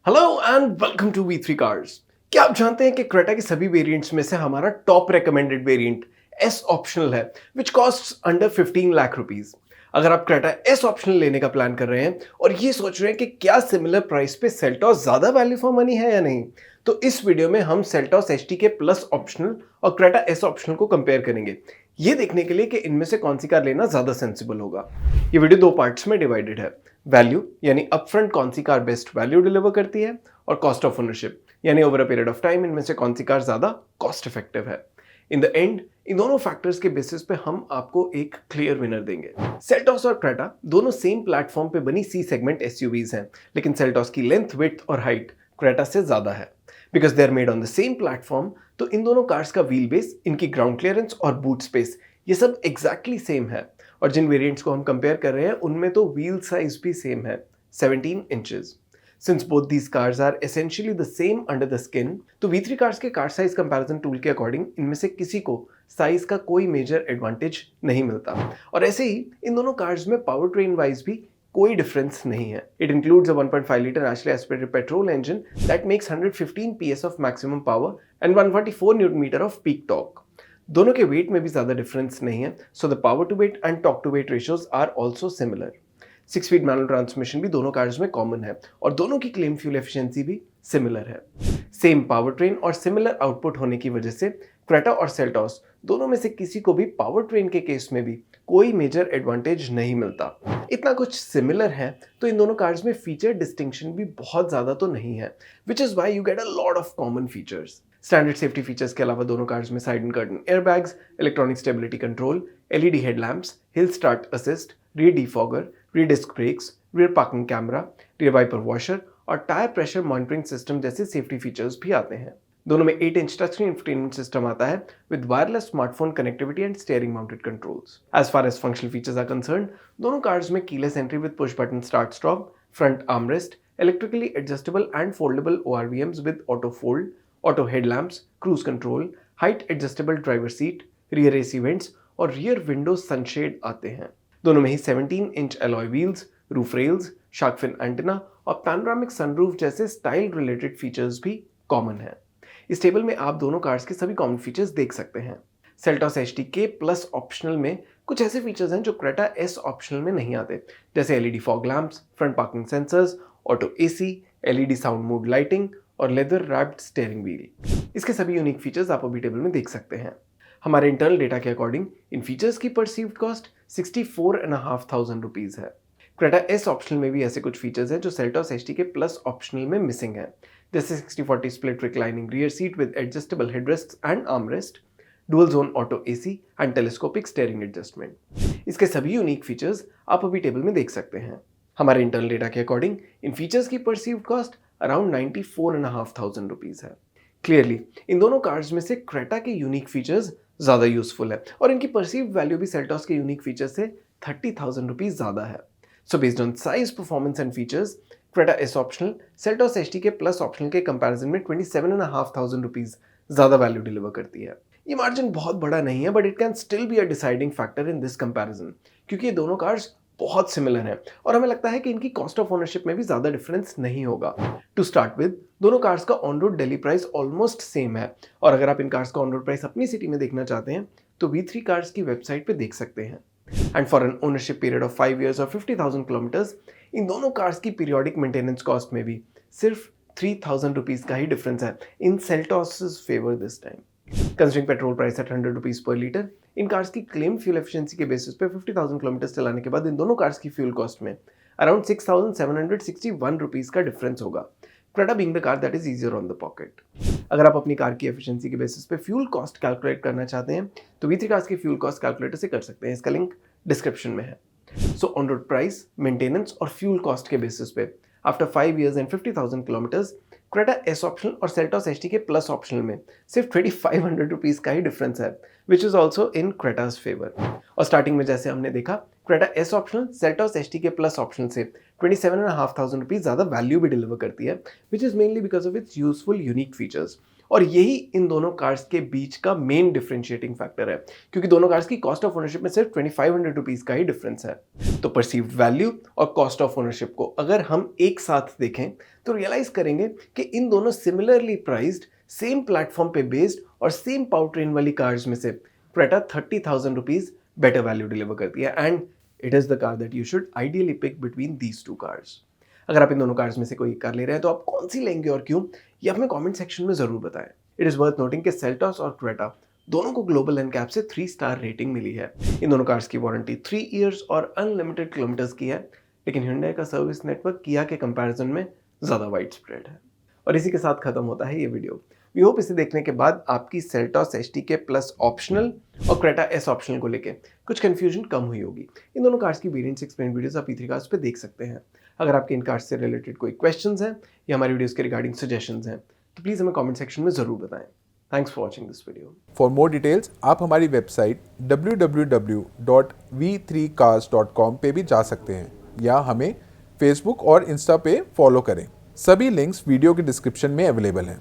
Hello and welcome to V three cars. क्या आप जानते हैं कि क्रेटा के सभी वेरिएंट्स में से हमारा top recommended variant S optional है विच कॉस्ट्स अंडर 15 लाख रुपीस। अगर आप क्रेटा एस ऑप्शनल लेने का प्लान कर रहे हैं और ये सोच रहे हैं कि क्या सिमिलर प्राइस पे सेल्टॉस ज्यादा वैल्यू फॉर मनी है या नहीं, तो इस वीडियो में हम Seltos HT K plus optional और क्रेटा एस ऑप्शनल को कंपेयर करेंगे, ये देखने के लिए कि इनमें से कौन सी कार लेना ज्यादा सेंसिबल होगा। ये वीडियो दो पार्ट्स में डिवाइडेड है। वैल्यू यानी अपफ्रंट कौन सी कार बेस्ट वैल्यू डिलीवर करती है, और कॉस्ट ऑफ ओनरशिप यानी over a period of time इनमें से कौन सी कार ज्यादा कॉस्ट इफेक्टिव है। इन द एंड इन दोनों फैक्टर्स के बेसिस पे हम आपको एक क्लियर विनर देंगे। सेल्टॉस और क्रेटा दोनों सेम प्लेटफॉर्म पे बनी सी सेगमेंट एसयूवीज हैं, लेकिन सेल्टॉस की लेंथ, विड्थ और हाइट क्रेटा से ज्यादा है। Because they are made on the same platform, तो इन दोनों कार्स का व्हील बेस, इनकी ग्राउंड क्लियरेंस और बूट स्पेस ये सब एग्जैक्टली सेम है। और जिन वेरिएंट्स को हम कंपेयर कर रहे हैं उनमें तो व्हील साइज भी सेम है, 17 inches. Since both these cars are essentially the same under the skin, तो V3 कार्स के कार साइज कंपैरिजन टूल के अकॉर्डिंग इनमें से किसी को साइज का कोई मेजर एडवांटेज नहीं मिलता। और ऐसे ही इन दोनों कार्स में पावर ट्रेन वाइज भी कोई डिफरेंस नहीं है। It includes a 1.5 litre naturally aspirated petrol engine that makes 115 PS of maximum power and 144 newton metre of peak torque. दोनों के वेट में भी ज्यादा डिफरेंस नहीं है, so the power to weight and torque to weight ratios are also similar. 6 speed manual transmission भी दोनों cars में कॉमन है और दोनों की क्लेम फ्यूल एफिशिएंसी भी सिमिलर है। सेम पावर ट्रेन और सिमिलर आउटपुट होने की वजह से क्रेटा और सेल्टॉस दोनों में से किसी को भी पावर ट्रेन के केस में भी कोई मेजर एडवांटेज नहीं मिलता। इतना कुछ सिमिलर है तो इन दोनों कार्स में फीचर डिस्टिंक्शन भी बहुत ज्यादा तो नहीं है, which is why you get a lot of common features. Standard safety features के अलावा दोनों कार्स में side and curtain airbags, electronic stability control, LED headlamps, hill start assist, rear defogger, rear disc brakes, rear parking camera, rear wiper washer और tyre pressure monitoring system जैसे safety features भी आते हैं। दोनों में 8 inch touch screen infotainment system आता है with wireless smartphone connectivity and steering mounted controls. As far as functional features are concern, दोनों कार्स में keyless entry with push button start stop, front armrest, electrically adjustable and foldable ORVMs with auto fold, auto headlamps, cruise control, height adjustable driver seat, rear AC vents और rear window sunshade आते हैं। दोनों में ही 17 inch alloy wheels, roof rails, shark fin antenna और panoramic sunroof जैसे style related features भी common है। इस टेबल में आप दोनों कार्स के सभी कॉमन फीचर्स देख सकते हैं। Seltos HT K plus optional में कुछ ऐसे फीचर्स हैं जो क्रेटा एस ऑप्शनल में नहीं आते, जैसे LED fog lamps, front parking sensors, auto AC, LED sound mode lighting और लेदर रैप्ड स्टीयरिंग व्हील। इसके सभी यूनिक फीचर्स आप अभी टेबल में देख सकते हैं। हमारे इंटरनल डेटा के अकॉर्डिंग इन फीचर्स की परसीव्ड कॉस्ट 64,500 रुपीज है। क्रेटा एस ऑप्शनल में भी ऐसे कुछ फीचर्स हैं जो Seltos HT K plus optional में मिसिंग है, जैसे 60/40 split reclining rear seat with adjustable headrest and armrest, dual zone auto AC and telescopic steering adjustment. इसके सभी यूनिक फीचर्स आप अभी टेबल में देख सकते हैं। हमारे इंटरनल डेटा के अकॉर्डिंग इन फीचर्स की परसीव्ड कॉस्ट अराउंड 94,500 रुपीज है। क्लियरली इन दोनों कार्स में से क्रेटा के यूनिक फीचर्स ज्यादा यूजफुल है और इनकी परसीव्ड वैल्यू भी सेल्टॉस के यूनिक फीचर्स से 30,000 रुपीज ज्यादा है। So based on size, performance and features, Creta S optional Seltos HT K plus optional के कंपैरिजन में 27,500 रुपीज ज्यादा वैल्यू डिलीवर करती है। ये मार्जिन बहुत बड़ा नहीं है, but it can still be a deciding factor in this comparison, क्योंकि ये दोनों कार्स बहुत सिमिलर हैं और हमें लगता है कि इनकी कॉस्ट ऑफ ओनरशिप में भी ज्यादा डिफरेंस नहीं होगा। टू स्टार्ट विद, दोनों कार्स का on road daily price almost same है और अगर आप इन कार्स का ऑन रोड प्राइस अपनी सिटी में देखना चाहते हैं तो V3 कार्स की वेबसाइट पे देख सकते हैं। And for an ownership period of 5 years और 50,000 किलोमीटर्स, इन दोनों कार्स की पीरियोडिक मेंटेनेंस कॉस्ट में भी सिर्फ 3,000 रुपीज का ही डिफरेंस है in Seltos favour this time. Considering petrol price at 100 rupees per litre, in cars की क्लेम फ्यूल एफिशिएंसी के बेसिस पे 50,000 किलोमीटर चलाने के बाद इन दोनों कार्स की फ्यूल कॉस्ट में अराउंड 6,761 रुपीज का डिफरेंस होगा, Creta being the car that is easier on the pocket. अगर आप अपनी कार की एफिशिएंसी के बेसिस पे फ्यूल कॉस्ट कैलकुलेट करना चाहते हैं तो V3 कार्स की फ्यूल कॉस्ट कैलकुलेटर से कर सकते हैं, इसका लिंक डिस्क्रिप्शन में है। So on road price, maintenance और फ्यूल कॉस्ट के बेसिस पे after 5 years and 50,000 kilometres, Creta S optional और Seltos HT K plus optional में सिर्फ 2,500 रुपीज का ही डिफरेंस है, which is also in Creta's favour. और स्टार्टिंग में जैसे हमने देखा, Creta S optional Seltos HT K plus optional से 27,500 रुपीज ज्यादा वैल्यू भी डिलीवर करती है, which is mainly because of its useful unique features. और यही इन दोनों कार्स के बीच का मेन डिफरेंशिएटिंग फैक्टर है, क्योंकि दोनों कार्स की कॉस्ट ऑफ ओनरशिप में सिर्फ 2500 रुपीज का ही डिफरेंस है। तो परसीव्ड वैल्यू और कॉस्ट ऑफ ओनरशिप को अगर हम एक साथ देखें तो रियलाइज करेंगे कि इन दोनों सिमिलरली प्राइस्ड, सेम प्लेटफॉर्म पे बेस्ड और सेम पावर ट्रेन वाली कार्स में से Creta 30,000 rupees better value deliver करती है, and it is the car that you should ideally pick between these two cars. अगर आप इन दोनों कार्स में से कोई कार ले रहे हैं तो आप कौन सी लेंगे और क्यों, ये हमें कमेंट सेक्शन में जरूर बताएं। इट इज वर्थ नोटिंग कि सेल्टॉस और क्रेटा दोनों को ग्लोबल एनकैप से 3 स्टार रेटिंग मिली है। इन दोनों कार्स की वारंटी 3 इयर्स और अनलिमिटेड किलोमीटर्स की है, लेकिन Hyundai का सर्विस नेटवर्क किया के कंपैरिजन में ज़्यादा वाइड स्प्रेड है। और इसी के साथ खत्म होता है ये वीडियो। वी होप इसे देखने के बाद आपकी सेल्टॉस HTK प्लस ऑप्शनल और क्रेटा S ऑप्शनल को लेके कुछ कंफ्यूजन कम हुई होगी। इन दोनों कार्स की वेरिएंट्स एक्सप्लेन वीडियोस आप E3 कार्स पे देख सकते हैं। अगर आपके इन कार्स से रिलेटेड कोई क्वेश्चंस हैं या हमारी वीडियोस के रिगार्डिंग सजेशंस हैं तो प्लीज़ हमें कमेंट सेक्शन में ज़रूर बताएं। Thanks for watching this video. For more details आप हमारी वेबसाइट www.v3cars.com पे भी जा सकते हैं या हमें फेसबुक और इंस्टा पे फॉलो करें। सभी लिंक्स वीडियो के डिस्क्रिप्शन में अवेलेबल हैं।